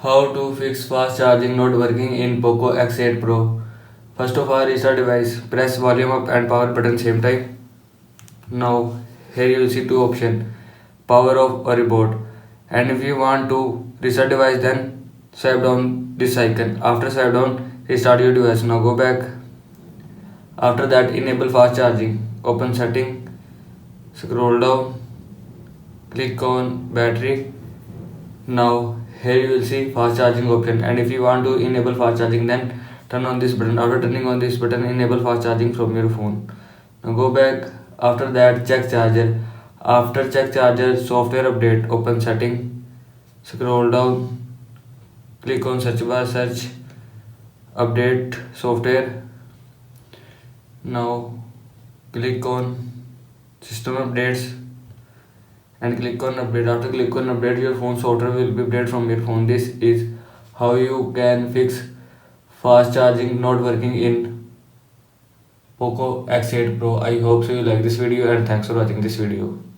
How to fix fast charging not working in Poco X8 Pro. First of all, restart device. Press volume up and power button same time. Now here you will see two options, power off or reboot. And if you want to reset device, then swipe down this icon. After swipe down, restart your device. Now go back. After that, enable fast charging. Open setting. Scroll down. Click on battery. Now here you will see fast charging option, and if you want to enable fast charging, then turn on this button. After turning on this button, enable fast charging from your phone. Now go back. After that, check charger. After check charger, software update. Open setting. Scroll down. Click on search bar, search update software. Now click on system updates and click on update. After click on update, your phone software will be updated from your phone. This is how you can fix fast charging not working in Poco X8 Pro. I hope so you like this video, and thanks for watching this video.